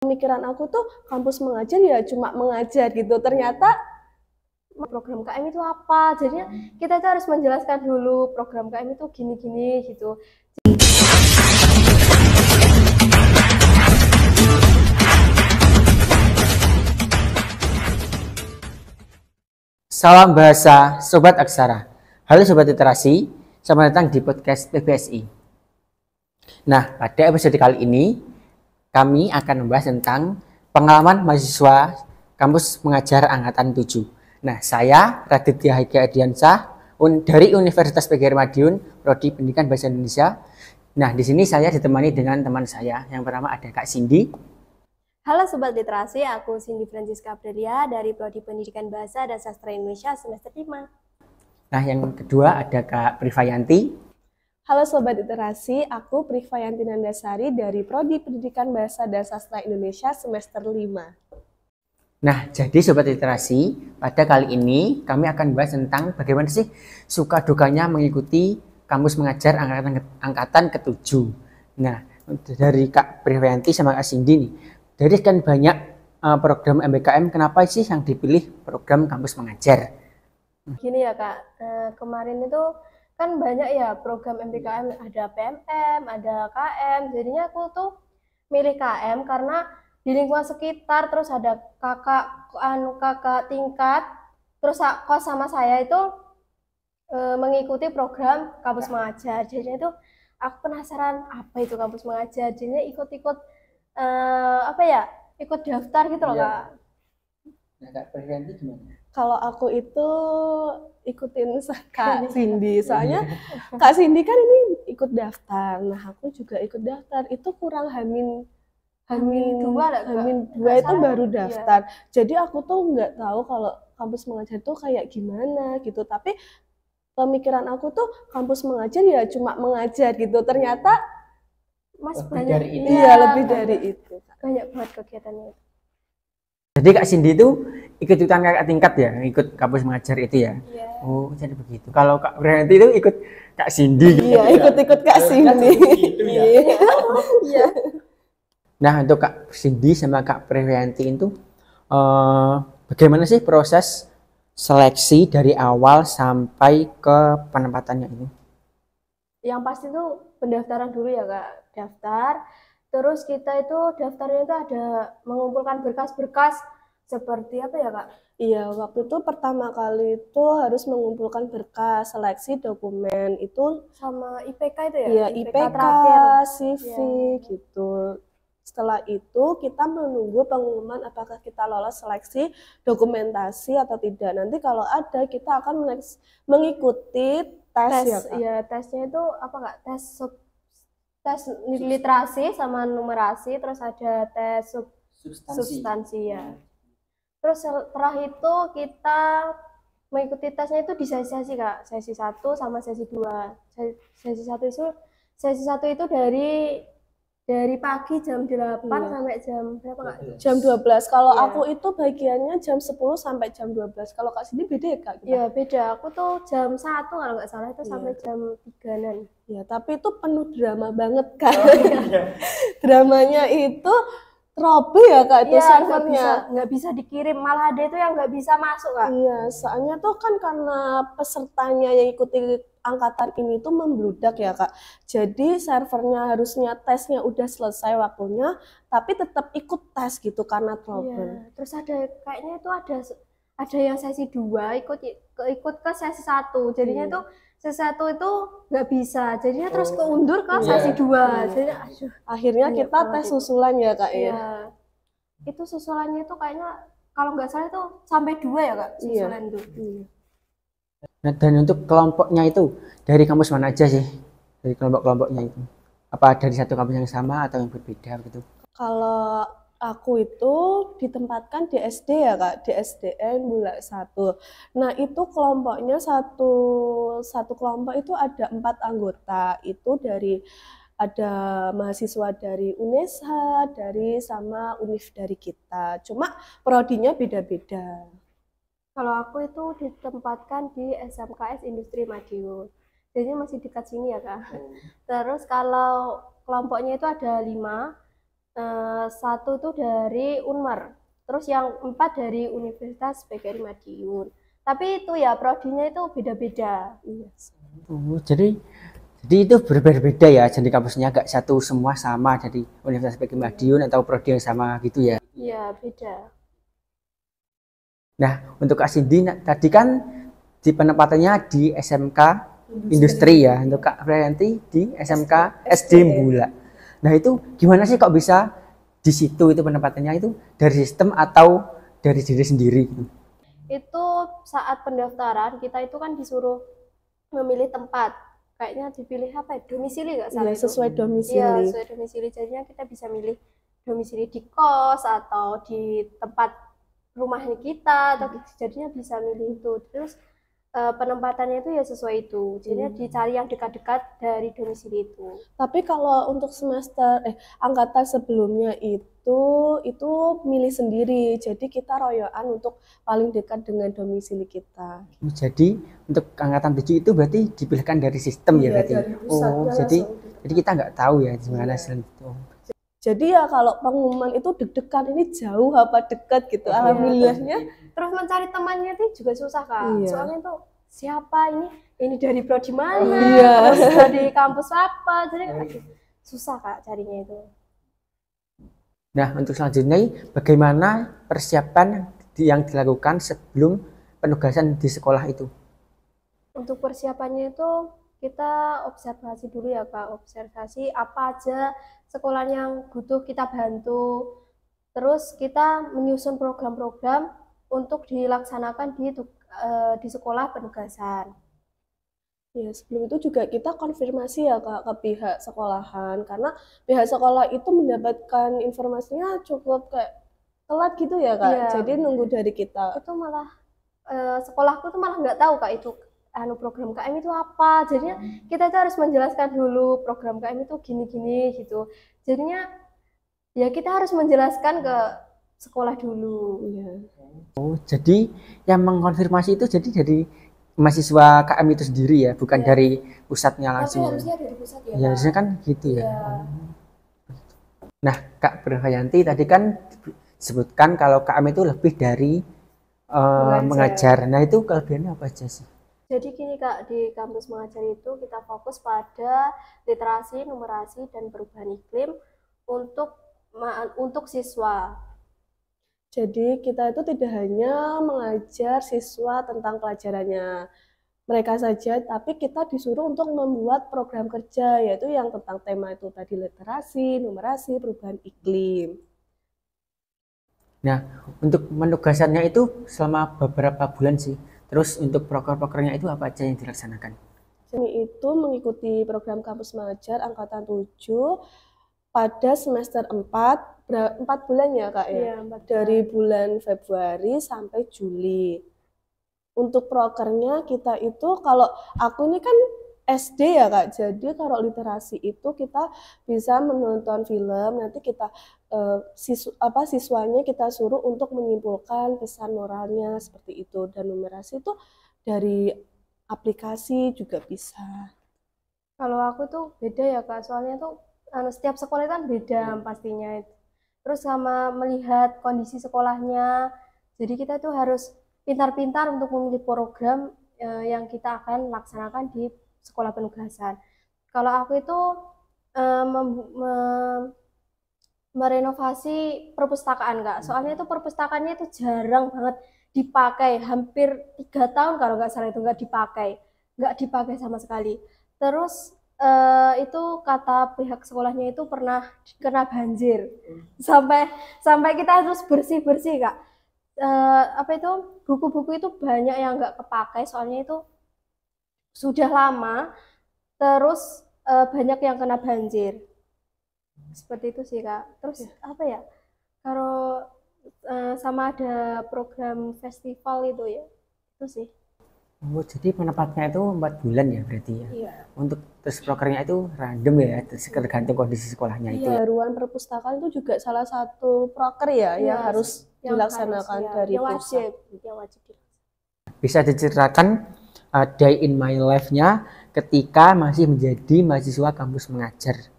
Pemikiran aku tuh kampus mengajar ya cuma mengajar gitu. Ternyata program KM itu apa? Jadinya kita tuh harus menjelaskan dulu program KM itu gini-gini gitu. Salam bahasa Sobat Aksara. Halo Sobat Literasi, selamat datang di podcast PBSI. Nah, pada episode kali ini kami akan membahas tentang pengalaman mahasiswa kampus mengajar angkatan 7. Nah, saya Raditya Haiga Adiansah dari Universitas PGRI Madiun, Prodi Pendidikan Bahasa Indonesia. Nah, di sini saya ditemani dengan teman saya. Yang pertama ada Kak Cindy. Halo Sobat Literasi, aku Cindy Francisca Aprilia dari Prodi Pendidikan Bahasa dan Sastra Indonesia semester 5. Nah, yang kedua ada Kak Privayanti. Halo Sobat Literasi, aku Privayanti Nandasari dari Prodi Pendidikan Bahasa dan Sastra Indonesia semester 5. Nah, jadi Sobat Literasi, pada kali ini kami akan bahas tentang bagaimana sih suka dukanya mengikuti kampus mengajar angkatan ke-7. Nah, dari Kak Privayanti sama Kak Cindy nih, dari kan banyak program MBKM, kenapa sih yang dipilih program kampus mengajar? Gini ya Kak, kemarin itu kan banyak ya program MBKM, ada PMM, ada KM, jadinya aku tuh milih KM karena di lingkungan sekitar, terus ada kakak tingkat, terus kos sama saya itu mengikuti program kampus mengajar. Jadinya itu aku penasaran apa itu kampus mengajar, jadinya ikut-ikut ikut daftar gitu loh Kak. Nah, Kak Privayanti gimana? Kalau aku itu ikutin Kak Cindy, soalnya Kak Cindy kan ini ikut daftar, nah aku juga ikut daftar. Itu kurang Hamin dua itu baru daftar. Iya. Jadi aku tuh nggak tahu kalau kampus mengajar tuh kayak gimana gitu. Tapi pemikiran aku tuh kampus mengajar ya cuma mengajar gitu. Ternyata lebih dari itu. Iya, lebih dari itu. Banyak banget kegiatannya. Jadi Kak Cindy itu ikut-ikutan kakak tingkat ya, ikut kampus mengajar itu ya? Iya. Oh, jadi begitu. Kalau Kak Privayanti itu ikut Kak Cindy. Iya, ikut-ikut Kak Cindy. Iya. Nah, untuk Kak Cindy sama Kak Privayanti itu bagaimana sih proses seleksi dari awal sampai ke penempatannya ini? Yang pasti tuh pendaftaran dulu ya Kak, daftar. Terus kita itu daftarnya itu ada mengumpulkan berkas-berkas seperti apa ya Kak? Iya, waktu itu pertama kali itu harus mengumpulkan berkas, seleksi dokumen itu sama IPK itu ya? Iya, IPK terakhir, CV ya. Gitu. Setelah itu kita menunggu pengumuman apakah kita lolos seleksi dokumentasi atau tidak. Nanti kalau ada kita akan mengikuti tes ya Kak? Iya, tesnya itu apa Kak? Tes literasi sama numerasi, terus ada tes substansi ya. Terus setelah itu kita mengikuti tesnya itu di sesi-sesi Kak, sesi 1 sama sesi 2. Sesi 1 itu dari pagi jam 8 sampai jam berapa Kak? Jam 12. Kalau aku itu bagiannya jam 10 sampai jam 12. Kalau Kak Cindy beda ya Kak? Iya beda. Aku tuh jam 1 kalau nggak salah itu sampai jam 3-an. Ya, tapi itu penuh drama banget Kak. Dramanya itu Robi ya Kak itu servernya nggak bisa dikirim, malah ada itu yang nggak bisa masuk Kak. Iya, soalnya tuh kan karena pesertanya yang ikuti angkatan ini tuh membludak ya Kak. Jadi servernya harusnya tesnya udah selesai waktunya, tapi tetap ikut tes gitu karena trouble. Iya. Terus ada kayaknya itu ada yang sesi 2 ikut ke sesi 1. Jadinya tuh sesi 1 itu nggak bisa, jadinya terus keundur ke sesi 2. Jadi akhirnya kita tes susulan ya Kak ya. Itu susulannya itu kayaknya kalau nggak salah itu sampai 2 ya Kak susulan itu. Nah, dan untuk kelompoknya itu dari kampus mana aja sih? Dari kelompok-kelompoknya itu? Apa dari satu kampus yang sama atau yang berbeda gitu? Kalau aku itu ditempatkan di SD ya Kak, di SDN Bulak 1. Nah itu kelompoknya satu kelompok itu ada 4 anggota. Itu ada mahasiswa dari UNESHA, dari sama UNIF dari kita. Cuma prodinya beda-beda. Kalau aku itu ditempatkan di SMKS Industri Madiun. Jadi masih dekat sini ya Kak. Terus kalau kelompoknya itu ada 5. 1 tuh dari Unmar, terus yang 4 dari Universitas PGRI Madiun. Tapi itu ya prodinya itu beda-beda. Yes. Jadi itu berbeda-beda ya, jadi kampusnya gak satu semua sama dari Universitas PGRI Madiun atau prodi yang sama gitu ya? Iya, beda. Nah, untuk Kak Cindy tadi kan di penempatannya di SMK Industri ya, untuk Kak Frianti di SMK SD Mbula. Nah, itu gimana sih kok bisa di situ itu penempatannya itu dari sistem atau dari diri sendiri? Itu saat pendaftaran kita itu kan disuruh memilih tempat. Kayaknya dipilih apa ya? Domisili nggak salah? Ya, sesuai domisili. Iya, sesuai domisili. Jadinya kita bisa milih domisili di kos atau di tempat rumahnya kita, atau jadinya bisa milih itu. Terus penempatannya itu ya sesuai itu, jadinya dicari yang dekat-dekat dari domisili itu. Tapi kalau untuk semester angkatan sebelumnya itu milih sendiri, jadi kita royoan untuk paling dekat dengan domisili kita. Jadi untuk angkatan 7 itu berarti dipilihkan dari sistem ya berarti. Jadi kita nggak tahu ya gimana hasil itu. Jadi ya kalau pengumuman itu deg-degan, ini jauh apa dekat gitu. Alhamdulillahnya. Terus mencari temannya itu juga susah Kak. Soalnya itu siapa ini dari prodi mana, terus dari kampus apa, jadi susah Kak carinya itu. Nah, untuk selanjutnya bagaimana persiapan yang dilakukan sebelum penugasan di sekolah itu? Untuk persiapannya itu kita observasi dulu ya Kak, observasi apa aja sekolah yang butuh kita bantu. Terus kita menyusun program-program untuk dilaksanakan di sekolah penugasan. Ya, sebelum itu juga kita konfirmasi ya Kak ke pihak sekolahan, karena pihak sekolah itu mendapatkan informasinya cukup kayak telat gitu ya Kak. Iya. Jadi nunggu dari kita. Itu malah sekolahku tuh malah nggak tahu Kak itu program KM itu apa. Jadinya kita tuh harus menjelaskan dulu program KM itu gini-gini gitu. Jadinya ya kita harus menjelaskan ke sekolah dulu. Ya. Oh, jadi yang mengkonfirmasi itu jadi dari mahasiswa KM itu sendiri ya, bukan dari pusatnya langsung. Tapi harusnya dari pusat ya. Ya, harusnya kan gitu ya. Nah, Kak Berhayanti tadi kan sebutkan kalau KM itu lebih dari mengajar. Nah, itu kelebihannya apa aja sih? Jadi gini Kak, di kampus mengajar itu kita fokus pada literasi, numerasi, dan perubahan iklim untuk siswa. Jadi kita itu tidak hanya mengajar siswa tentang pelajarannya mereka saja, tapi kita disuruh untuk membuat program kerja, yaitu yang tentang tema itu tadi, literasi, numerasi, perubahan iklim. Nah, untuk penugasannya itu selama beberapa bulan sih. Terus untuk proker-prokernya itu apa aja yang dilaksanakan? Kami itu mengikuti program kampus mengajar angkatan 7 pada semester 4 bulan ya Kak ya? Iya, dari bulan Februari sampai Juli. Untuk prokernya kita itu, kalau aku ini kan SD ya Kak, jadi kalau literasi itu kita bisa menonton film, nanti kita siswanya kita suruh untuk menyimpulkan pesan moralnya seperti itu. Dan numerasi itu dari aplikasi juga bisa. Kalau aku tuh beda ya Kak, soalnya tuh setiap sekolah kan beda pastinya. Terus sama melihat kondisi sekolahnya, jadi kita tuh harus pintar-pintar untuk memilih program yang kita akan laksanakan di sekolah penugasan. Kalau aku itu merenovasi perpustakaan Kak, soalnya itu perpustakaannya itu jarang banget dipakai, hampir 3 tahun kalau nggak salah itu nggak dipakai sama sekali. Terus itu kata pihak sekolahnya itu pernah kena banjir, sampai kita harus bersih-bersih Kak. Buku-buku itu banyak yang nggak kepakai, soalnya itu sudah lama, terus banyak yang kena banjir. Seperti itu sih Kak. Terus apa ya, kalau sama ada program festival itu ya, itu sih. Oh, jadi penempatnya itu 4 bulan ya berarti ya? Iya. Untuk terus prokernya itu random ya, tergantung kondisi sekolahnya itu. Iya, ruang perpustakaan itu juga salah satu proker ya, yang harus dilaksanakan dari pusat. Yang wajib. Bisa diceritakan day in my life-nya ketika masih menjadi mahasiswa kampus mengajar?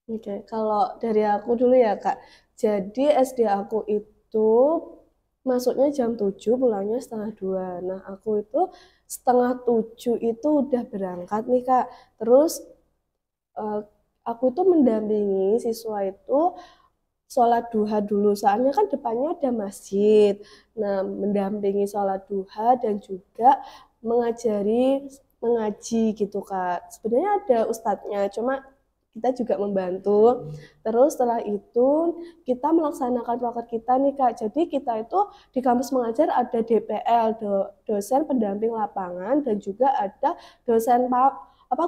Oke, kalau dari aku dulu ya Kak. Jadi SD aku itu masuknya jam 7, pulangnya setengah 2. Nah, aku itu setengah 7 itu udah berangkat nih Kak. Terus eh, aku itu mendampingi siswa itu sholat duha dulu. Soalnya kan depannya ada masjid. Nah, mendampingi sholat duha dan juga mengajari mengaji gitu Kak. Sebenarnya ada ustadznya, cuma kita juga membantu. Terus setelah itu kita melaksanakan proker kita nih Kak. Jadi kita itu di kampus mengajar ada DPL, dosen pendamping lapangan, dan juga ada dosen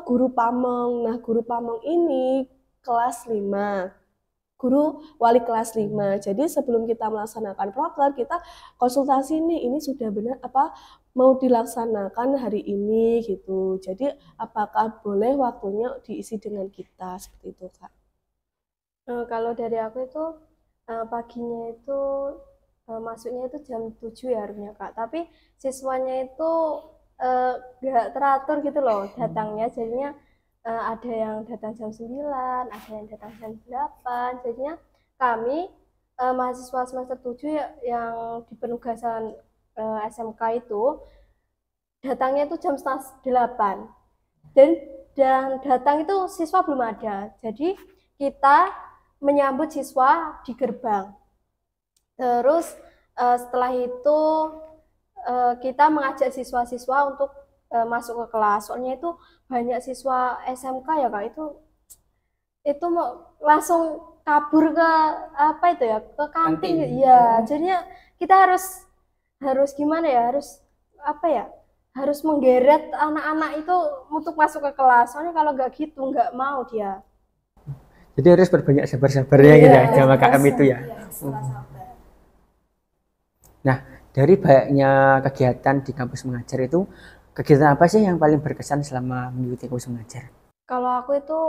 guru pamong. Nah, guru pamong ini kelas 5, guru wali kelas 5. Jadi sebelum kita melaksanakan proker, kita konsultasi nih, ini sudah benar apa mau dilaksanakan hari ini gitu. Jadi apakah boleh waktunya diisi dengan kita, seperti itu Kak. Kalau dari aku itu paginya itu masuknya itu jam 7 ya harusnya Kak. Tapi siswanya itu nggak teratur gitu loh datangnya. Jadinya ada yang datang jam 9, ada yang datang jam 8. Jadinya kami mahasiswa semester 7 ya, yang di penugasan SMK itu datangnya itu jam setengah 8. Dan datang itu siswa belum ada. Jadi kita menyambut siswa di gerbang. Terus setelah itu kita mengajak siswa-siswa untuk masuk ke kelas. Soalnya itu banyak siswa SMK ya Kak, itu mau langsung kabur ke apa itu ya, ke kantin. Ya, jadinya kita harus gimana ya, harus apa ya, harus menggeret anak-anak itu untuk masuk ke kelas. Soalnya kalau nggak gitu nggak mau dia. Jadi harus berbanyak sabar-sabarnya gitu ya sama KM itu ya. Nah, dari banyaknya kegiatan di kampus mengajar itu, kegiatan apa sih yang paling berkesan selama mengikuti kampus mengajar? Kalau aku itu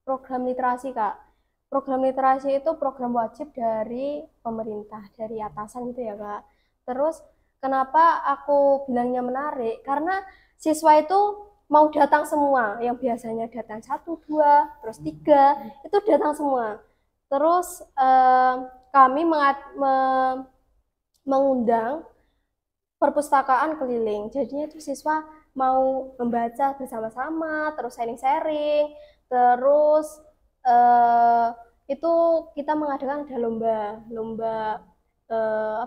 program literasi Kak. Program literasi itu program wajib dari pemerintah, dari atasan gitu ya Kak. Terus kenapa aku bilangnya menarik? Karena siswa itu mau datang semua, yang biasanya datang 1, 2, terus 3, itu datang semua. Terus kami mengundang perpustakaan keliling. Jadinya itu siswa mau membaca bersama-sama, terus sharing-sharing, terus itu kita mengadakan ada lomba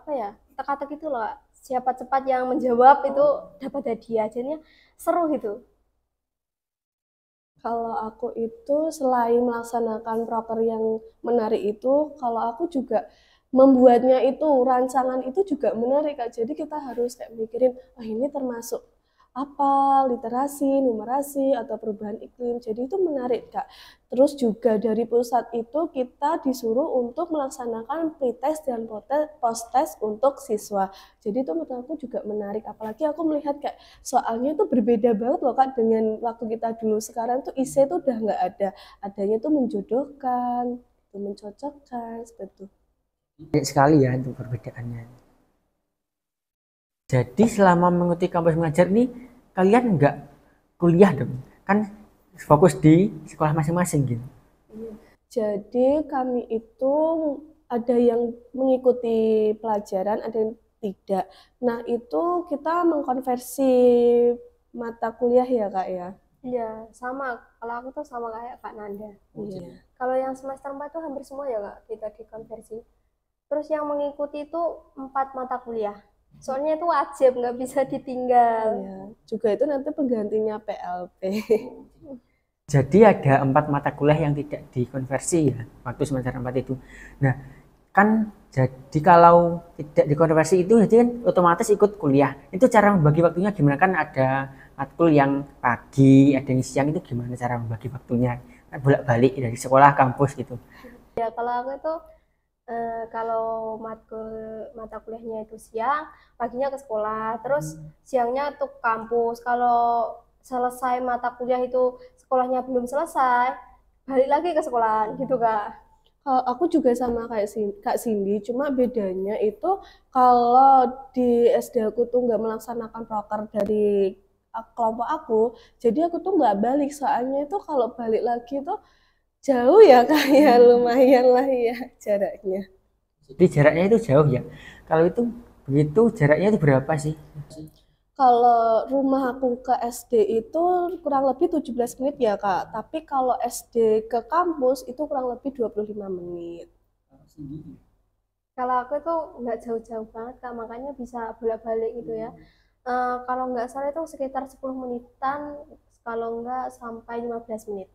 apa ya, teka-teki itu loh, siapa cepat yang menjawab itu dapat hadiah. Jadinya seru gitu. Kalau aku itu selain melaksanakan proker yang menarik itu, kalau aku juga membuatnya itu, rancangan itu juga menarik Kak. Jadi kita harus kayak mikirin, ini termasuk apa, literasi, numerasi, atau perubahan iklim. Jadi itu menarik Kak. Terus juga dari pusat itu kita disuruh untuk melaksanakan pretest dan post-test untuk siswa. Jadi itu menurut aku juga menarik. Apalagi aku melihat kayak soalnya itu berbeda banget loh Kak dengan waktu kita dulu. Sekarang tuh IC itu udah nggak ada. Adanya tuh menjodohkan, itu mencocokkan, seperti itu. Banyak sekali ya untuk perbedaannya. Jadi selama mengikuti kampus mengajar nih, kalian nggak kuliah dong? Kan fokus di sekolah masing-masing gitu. Jadi kami itu ada yang mengikuti pelajaran, ada yang tidak. Nah itu kita mengkonversi mata kuliah ya Kak ya? Iya, sama. Kalau aku tuh sama kayak Kak Nanda. Iya. Kalau yang semester 4 tuh hampir semua ya Kak, kita dikonversi. Terus yang mengikuti itu 4 mata kuliah. Soalnya itu wajib, nggak bisa ditinggal. Iya, juga itu nanti penggantinya PLP. Jadi ada 4 mata kuliah yang tidak dikonversi ya waktu semester 4 itu. Nah, kan jadi kalau tidak dikonversi itu jadi kan otomatis ikut kuliah. Itu cara membagi waktunya gimana? Kan ada matkul yang pagi, ada yang siang, itu gimana cara membagi waktunya? Kan bolak-balik dari sekolah kampus gitu. Ya kalau aku itu kalau mata kuliahnya itu siang, paginya ke sekolah, terus siangnya tuh kampus. Kalau selesai mata kuliah itu sekolahnya belum selesai, balik lagi ke sekolah gitu Kak. Aku juga sama kayak Kak Cindy, cuma bedanya itu kalau di SD aku tuh nggak melaksanakan proker dari kelompok aku, jadi aku tuh nggak balik. Soalnya itu kalau balik lagi tuh Jauh ya Kak, ya lumayan lah ya jaraknya. Jadi jaraknya itu jauh ya. Kalau itu begitu jaraknya itu berapa sih? Kalau rumah aku ke SD itu kurang lebih 17 menit ya Kak. Tapi kalau SD ke kampus itu kurang lebih 25 menit. Kalau aku tuh nggak jauh-jauh banget Kak, makanya bisa bolak-balik gitu ya. Kalau nggak salah itu sekitar 10 menitan, kalau nggak sampai 15 menit.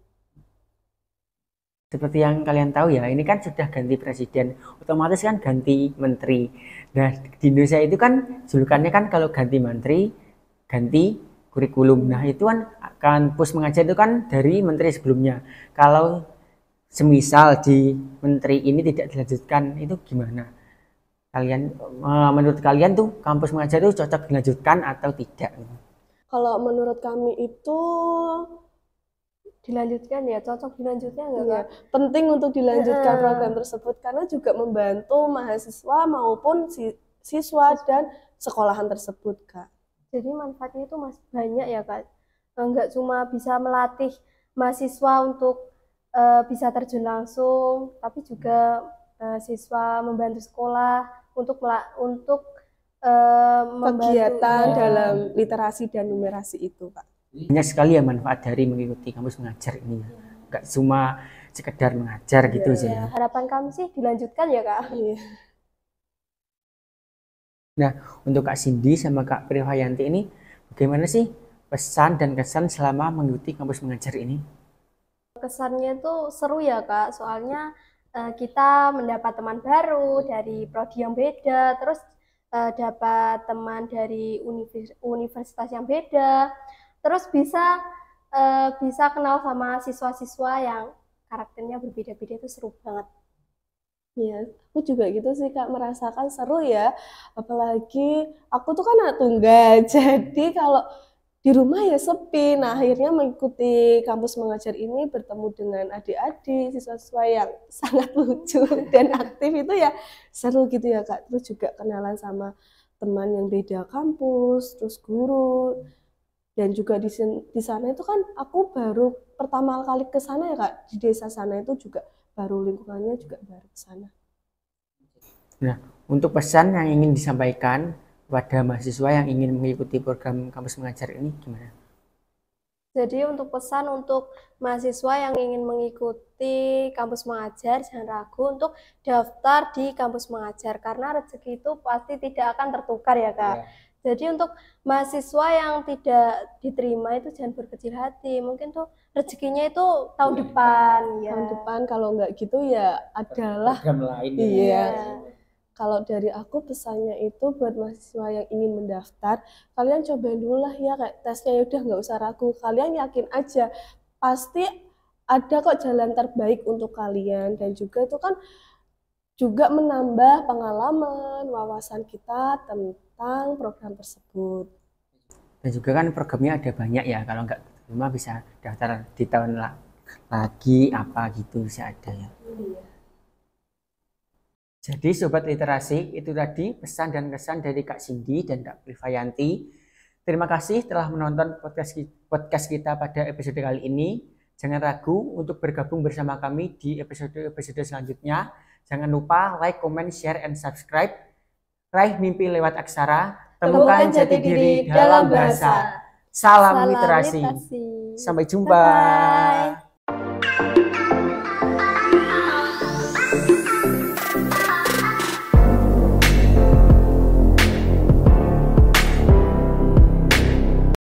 Seperti yang kalian tahu ya, ini kan sudah ganti presiden, otomatis kan ganti menteri. Nah, di Indonesia itu kan julukannya kan kalau ganti menteri, ganti kurikulum. Nah, itu kan kampus mengajar itu kan dari menteri sebelumnya. Kalau semisal di menteri ini tidak dilanjutkan, itu gimana? Kalian, menurut kalian tuh kampus mengajar itu cocok dilanjutkan atau tidak? Kalau menurut kami itu Dilanjutkan ya, cocok dilanjutkan nggak ya, Kak? penting untuk dilanjutkan program tersebut karena juga membantu mahasiswa maupun siswa dan sekolahan tersebut Kak. Jadi manfaatnya itu masih banyak ya Kak. Nggak cuma bisa melatih mahasiswa untuk bisa terjun langsung, tapi juga siswa membantu sekolah untuk Kegiatan dalam literasi dan numerasi itu Kak. Banyak sekali ya manfaat dari mengikuti kampus mengajar ini ya. Nggak cuma sekedar mengajar gitu ya. Harapan kami sih dilanjutkan ya Kak. Nah, untuk Kak Cindy sama Kak Prihayanti ini bagaimana sih pesan dan kesan selama mengikuti kampus mengajar ini? Kesannya tuh seru ya Kak, soalnya kita mendapat teman baru dari prodi yang beda, terus dapat teman dari universitas yang beda, terus bisa kenal sama siswa-siswa yang karakternya berbeda-beda, itu seru banget. Ya, aku juga gitu sih Kak, merasakan seru ya. Apalagi aku tuh kan anak tunggal, jadi kalau di rumah ya sepi. Nah, akhirnya mengikuti kampus mengajar ini bertemu dengan adik-adik, siswa-siswa yang sangat lucu dan aktif itu ya seru gitu ya Kak. Terus juga kenalan sama teman yang beda kampus, terus guru. Dan juga di sana itu kan aku baru pertama kali ke sana ya Kak, di desa sana itu juga baru lingkungannya juga baru ke sana. Nah, untuk pesan yang ingin disampaikan kepada mahasiswa yang ingin mengikuti program kampus mengajar ini gimana? Jadi untuk pesan untuk mahasiswa yang ingin mengikuti kampus mengajar, jangan ragu untuk daftar di kampus mengajar karena rezeki itu pasti tidak akan tertukar ya Kak. Jadi untuk mahasiswa yang tidak diterima itu jangan berkecil hati, mungkin tuh rezekinya itu tahun depan ya. Tahun depan kalau nggak gitu ya adalah program lain. Iya. Kalau dari aku pesannya itu buat mahasiswa yang ingin mendaftar, kalian cobain dulu lah ya, kayak tesnya ya udah nggak usah ragu, kalian yakin aja pasti ada kok jalan terbaik untuk kalian. Dan juga itu kan juga menambah pengalaman, wawasan kita tentang program tersebut. Dan juga kan programnya ada banyak ya, kalau nggak cuma bisa daftar di tahun lagi apa gitu bisa ada ya. Iya. Jadi Sobat Literasi, itu tadi pesan dan kesan dari Kak Cindy dan Kak Prihayanti. Terima kasih telah menonton podcast kita pada episode kali ini. Jangan ragu untuk bergabung bersama kami di episode selanjutnya. Jangan lupa like, comment, share, and subscribe. Raih mimpi lewat aksara, temukan jati diri dalam bahasa. Salam literasi. Sampai jumpa. Bye-bye.